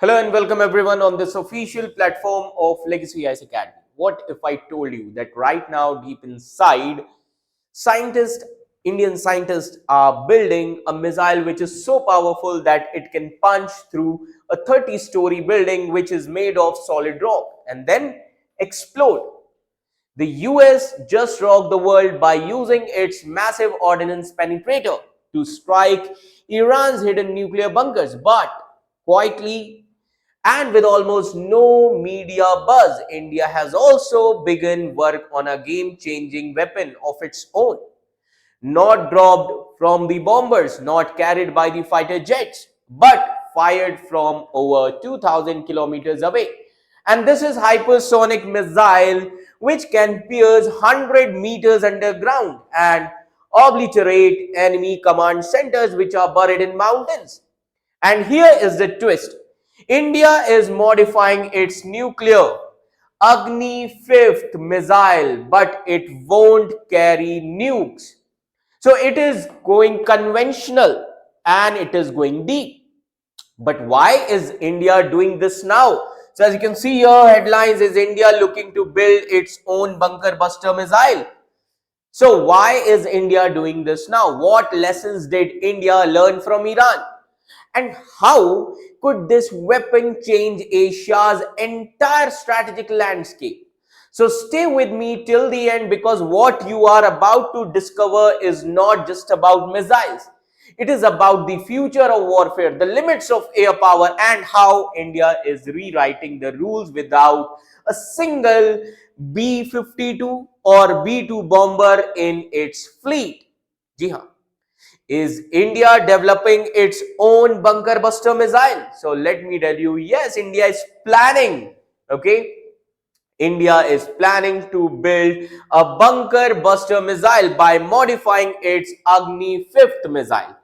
Hello and welcome everyone on this official platform of Legacy ICE Academy. What if I told you that right now deep inside, scientists, Indian scientists are building a missile which is so powerful that it can punch through a 30-story building which is made of solid rock and then explode. The US just rocked the world by using its massive ordnance penetrator to strike Iran's hidden nuclear bunkers, but quietly and with almost no media buzz, India has also begun work on a game-changing weapon of its own, not dropped from the bombers, not carried by the fighter jets, but fired from over 2,000 kilometers away. And this is hypersonic missile which can pierce 100 meters underground and obliterate enemy command centers which are buried in mountains. And here is the twist. India is modifying its nuclear Agni 5th missile, but it won't carry nukes. So it is going conventional and it is going deep. But why is India doing this now? So as you can see here, headlines is India looking to build its own bunkerbuster missile. So why is India doing this now? What lessons did India learn from Iran? And how could this weapon change Asia's entire strategic landscape? So stay with me till the end, because what you are about to discover is not just about missiles. It is about the future of warfare, the limits of air power, and how India is rewriting the rules without a single B-52 or B-2 bomber in its fleet. Ji haan. Is India developing its own bunker buster missile? So let me tell you, yes, India is planning. Okay, India is planning to build a bunker buster missile by modifying its Agni 5th missile.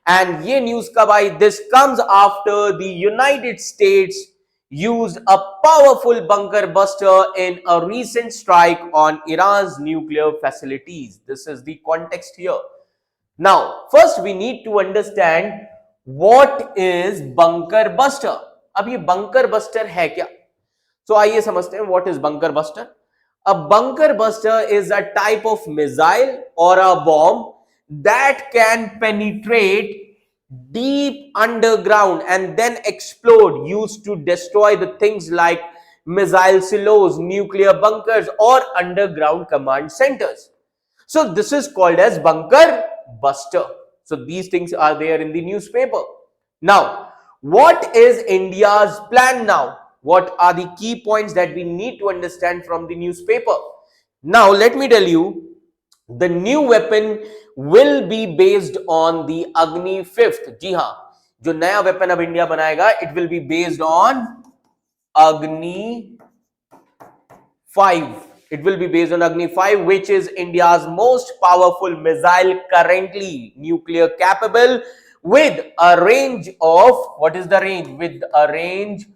And ye news kab aayi? This comes after the United States used a powerful bunker buster in a recent strike on Iran's nuclear facilities. This is the context here. Now, first we need to understand what is bunker buster. अब ये bunker buster है क्या? So आइए समझते हैं what is bunker buster. A bunker buster is a type of missile or a bomb that can penetrate deep underground and then explode, used to destroy the things like missile silos, nuclear bunkers, or underground command centers. So this is called as bunker buster. So these things are there in the newspaper. Now, what is India's plan now? What are the key points that we need to understand from the newspaper? Now, let me tell you, the new weapon will be based on the Agni 5th. जी हाँ, जो नया weapon अब India बनाएगा, it will be based on Agni 5. It will be based on Agni 5, which is India's most powerful missile currently nuclear capable, with a range of, what is the range? With a range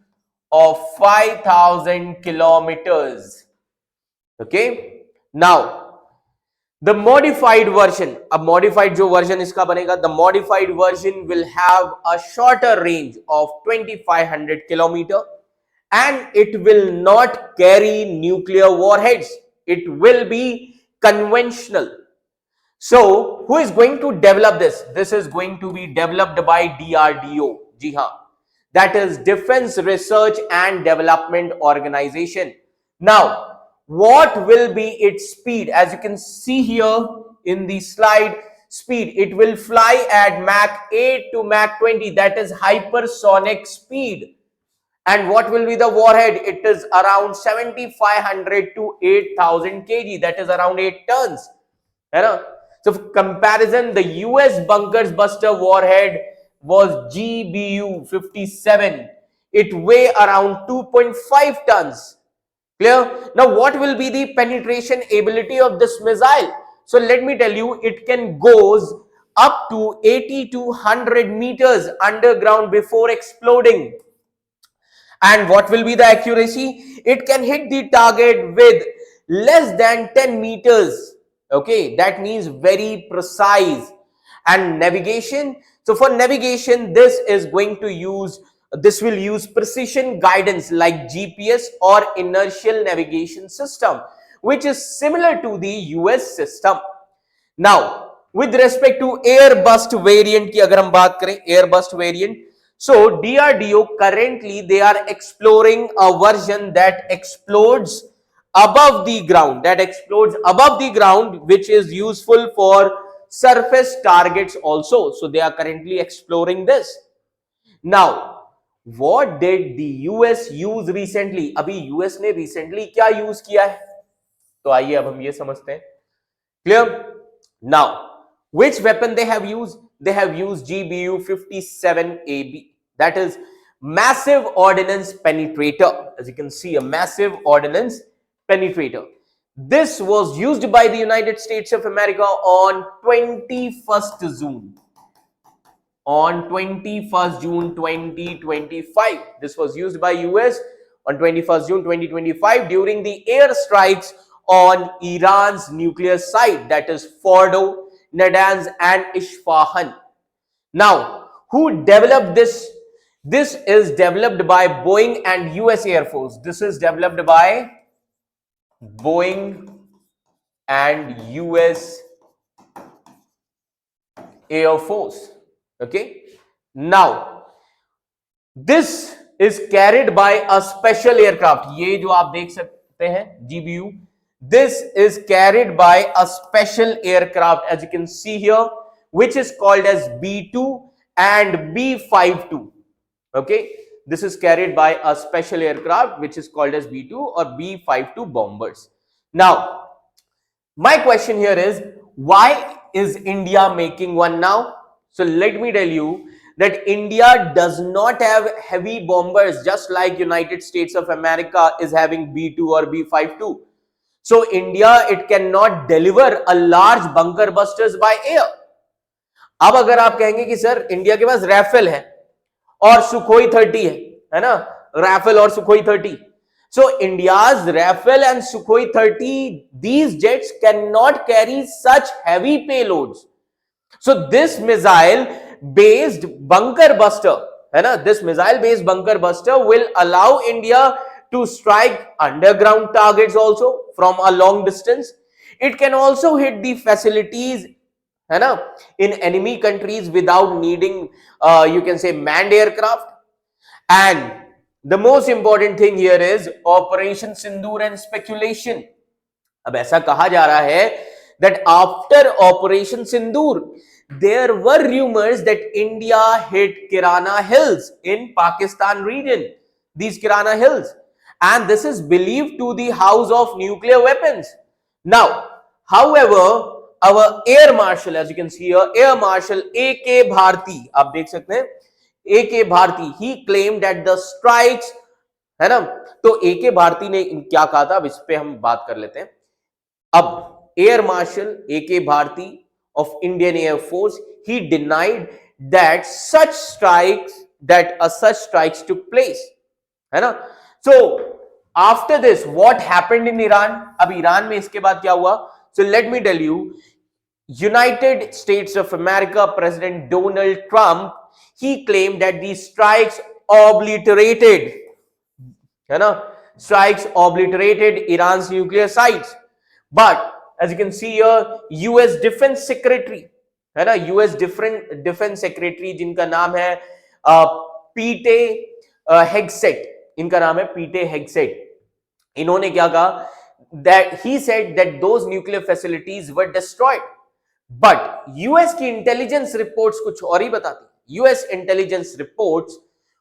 of 5,000 kilometers. Okay. Now, the modified version, a modified jo version iska banega, the modified version will have a shorter range of 2,500 kilometers. And it will not carry nuclear warheads. It will be conventional. So, who is going to develop this? This is going to be developed by DRDO. Ji haan. That is Defense Research and Development Organization. Now, what will be its speed? As you can see here in the slide, speed. It will fly at Mach 8 to Mach 20. That is hypersonic speed. And what will be the warhead? It is around 7,500 to 8,000 kg. That is around 8 tons. So for comparison, the US bunkers buster warhead was GBU 57. It weigh around 2.5 tons. Clear? Now what will be the penetration ability of this missile? So let me tell you, it can goes up to 80 to 100 meters underground before exploding. And what will be the accuracy? It can hit the target with less than 10 meters. Okay, that means very precise. And navigation. So for navigation, this is going to use This will use precision guidance like GPS or inertial navigation system, which is similar to the US system. Now, with respect to air burst variant की अगर हम बात करें, air burst variant, so DRDO currently they are exploring a version that explodes above the ground, which is useful for surface targets also. So they are currently exploring this. Now, what did the US use recently? अभी US ने recently क्या use किया है? तो आइए अब हम ये समझते हैं. Clear? Now, which weapon they have used? They have used GBU-57AB. That is Massive Ordnance Penetrator. As you can see, a Massive Ordnance Penetrator. This was used by the United States of America on 21st June. On 21st June 2025. This was used by US on 21st June 2025 during the air strikes on Iran's nuclear site, that is Fordo, Natanz and Isfahan. Now, who developed this? This is developed by Boeing and US Air Force. This is developed by Boeing and US Air Force. Okay. Now, this is carried by a special aircraft. ये जो आप देख सकते हैं GBU. This is carried by a special aircraft, as you can see here, which is called as B2 and B52. Okay, this is carried by a special aircraft which is called as B2 or B52 bombers. Now, my question here is, why is India making one now? So let me tell you that India does not have heavy bombers just like United States of America is having B2 or B52. So India, it cannot deliver a large bunker busters by air. अब अगर आप कहेंगे कि sir India के पास Rafale है और Sukhoi 30 है ना, राफेल और Sukhoi 30. So India's Rafale and Sukhoi 30, these jets cannot carry such heavy payloads. So this missile based bunker buster, है ना, this missile based bunker buster will allow India to strike underground targets also from a long distance. It can also hit the facilities, है ना, in enemy countries without needing you can say manned aircraft. And the most important thing here is Operation Sindoor and speculation. अब ऐसा कहा जा रहा है that after Operation Sindoor there were rumors that India hit Kirana Hills in Pakistan region, these Kirana Hills, and this is believed to the house of nuclear weapons. Now, however, our air marshal, as you can see here, Air Marshal A.K. Bharti, आप देख सकते हैं, A.K. Bharti, he claimed that the strikes, है ना, तो A.K. Bharti ने क्या कहा था, अब इस पे हम बात कर लेते हैं. अब Air Marshal A.K. Bharti of Indian Air Force, he denied that such strikes took place, है ना. So after this, what happened in Iran? अब ईरान में इसके बाद क्या हुआ? So let me tell you, United States of America President Donald Trump, he claimed that these strikes obliterated, है ना, strikes obliterated Iran's nuclear sites. But as you can see here, US Defense Secretary, है ना, US Defense Secretary जिनका नाम है पीटे हेगसेट, इनका नाम है पीटे हेगसेट, इन्होंने क्या कहा, that he said that those nuclear facilities were destroyed. But US की intelligence reports कुछ और ही बताती. US intelligence reports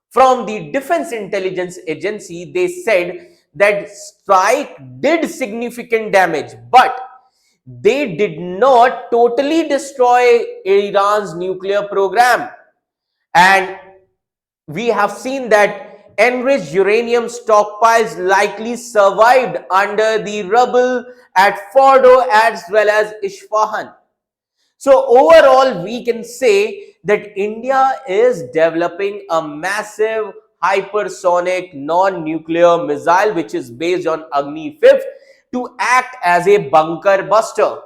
from the Defense Intelligence Agency, they said that strike did significant damage, but they did not totally destroy Iran's nuclear program. And we have seen that enriched uranium stockpiles likely survived under the rubble at Fordo as well as Isfahan. So overall, we can say that India is developing a massive hypersonic non-nuclear missile which is based on Agni 5th to act as a bunker buster,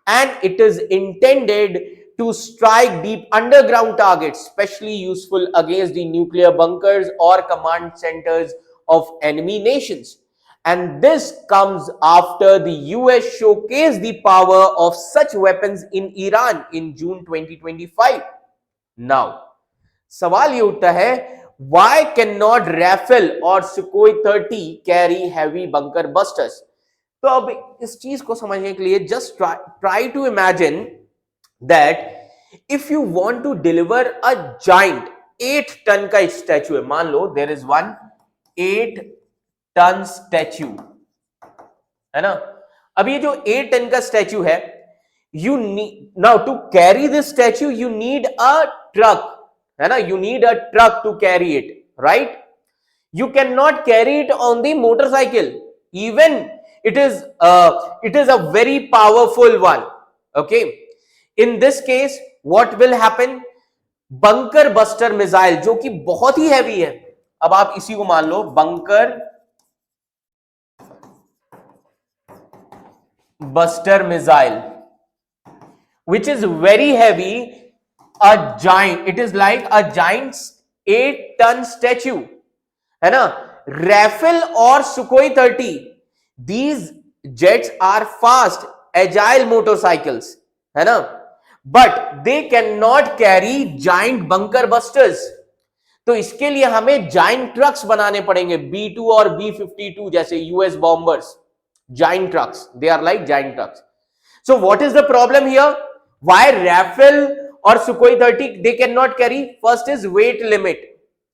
and it is intended to strike deep underground targets, especially useful against the nuclear bunkers or command centers of enemy nations. And this comes after the US showcased the power of such weapons in Iran in June 2025. Now, सवाल ये उठता है, why cannot Rafale और Sukhoi 30 carry heavy bunker busters? तो अब इस चीज को समझने के लिए just try to imagine that if you want to deliver a giant 8 ton का स्टैचू है, मान लो there is one 8 ton statue, है ना? अब ये जो 8 टन का स्टैचू है, you need now to carry this statue you need a truck, है ना? You need a truck to carry it, right? You cannot carry it on the motorcycle, even it is a very powerful one. Okay, in this case what will happen? bunker buster missile जो कि बहुत ही heavy है, अब आप इसी को मान लो bunker buster missile, which is very heavy, a giant, it is like a giant 8 ton statue, है ना? Rafale और Sukhoi 30, these jets are fast, agile motorcycles, है ना? But they cannot carry giant bunker busters. तो इसके लिए हमें giant trucks बनाने पड़ेंगे, B2 और B52 जैसे US bombers, giant trucks, they are like giant trucks. So what is the problem here? Why Rafale or Sukhoi 30 they cannot carry? First is weight limit,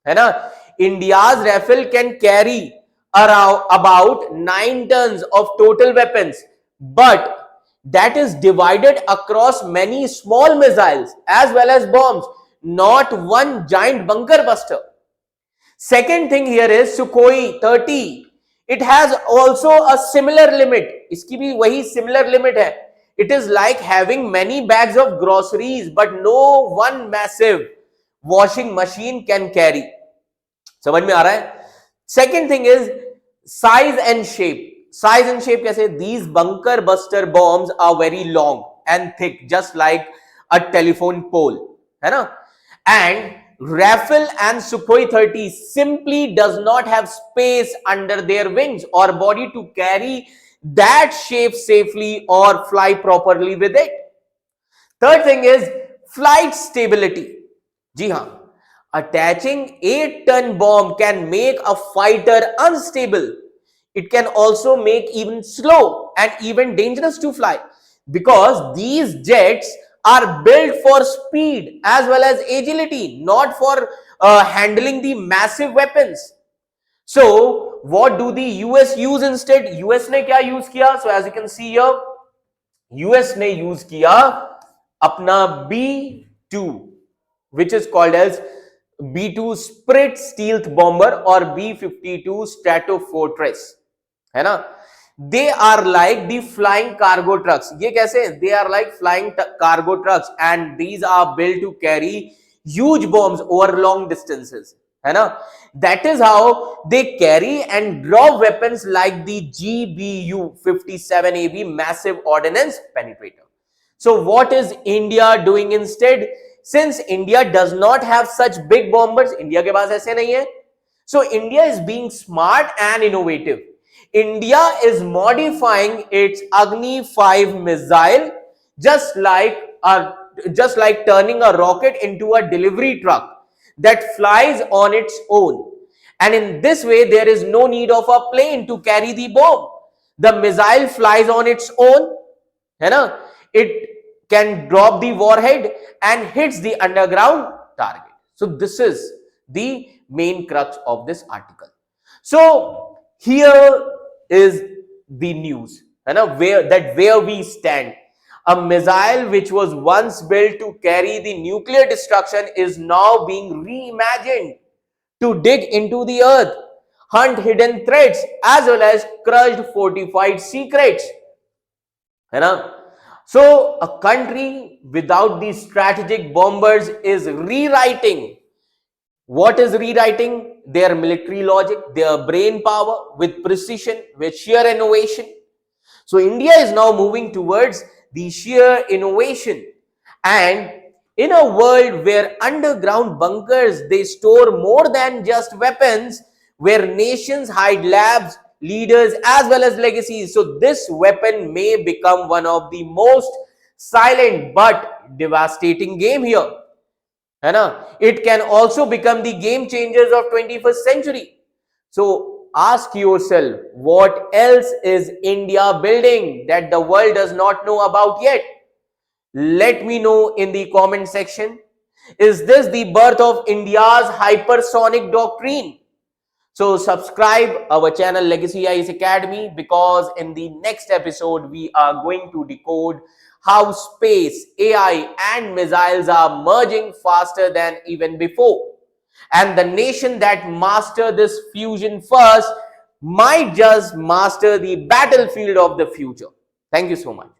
है ना? India's Rafale can carry around about 9 tons of total weapons, but that is divided across many small missiles as well as bombs, not one giant bunker buster. Second thing here is Sukhoi 30, it has also a similar limit, इसकी भी वही similar limit है. It is like having many bags of groceries but no one massive washing machine can carry. समझ में आ रहा है? Second thing is size and shape. Size and shape कैसे? These bunker buster bombs are very long and thick, just like a telephone pole, है ना? And Rafale and Sukhoi 30 simply does not have space under their wings or body to carry that shape safely or fly properly with it. Third thing is flight stability. जी हाँ, attaching 8 ton bomb can make a fighter unstable. It can also make even slow and even dangerous to fly, because these jets are built for speed as well as agility, not for handling the massive weapons. So what do the US use instead? US ने क्या use किया? So as you can see here, US ने use किया अपना B2, which is called as B2 Spirit Stealth Bomber or B52 Stratofortress, है ना? They are like the flying cargo trucks. ये कैसे? They are like flying cargo trucks, and these are built to carry huge bombs over long distances, है ना? That is how they carry and drop weapons like the GBU 57AB Massive Ordnance Penetrator. So what is India doing instead? Since India does not have such big bombers, India के पास ऐसे नहीं है, so India is being smart and innovative. India is modifying its Agni 5 missile, just like turning a rocket into a delivery truck that flies on its own. And in this way, there is no need of a plane to carry the bomb. The missile flies on its own, है ना? It can drop the warhead and hits the underground target. So this is the main crux of this article. So here is the news, where we stand. A missile which was once built to carry the nuclear destruction is now being reimagined to dig into the earth, hunt hidden threats, as well as crushed fortified secrets. So a country without these strategic bombers is rewriting. What is rewriting? Their military logic, their brain power with precision, with sheer innovation. So India is now moving towards the sheer innovation And in a world where underground bunkers they store more than just weapons, where nations hide labs, leaders as well as legacies, so this weapon may become one of the most silent but devastating game here. है ना? It can also become the game changers of 21st century. So ask yourself, what else is India building that the world does not know about yet? Let me know in the comment section. Is this the birth of India's hypersonic doctrine? So subscribe our channel Legacy IAS Academy, because in the next episode we are going to decode how space, AI and missiles are merging faster than even before. And the nation that master this fusion first might just master the battlefield of the future. Thank you so much.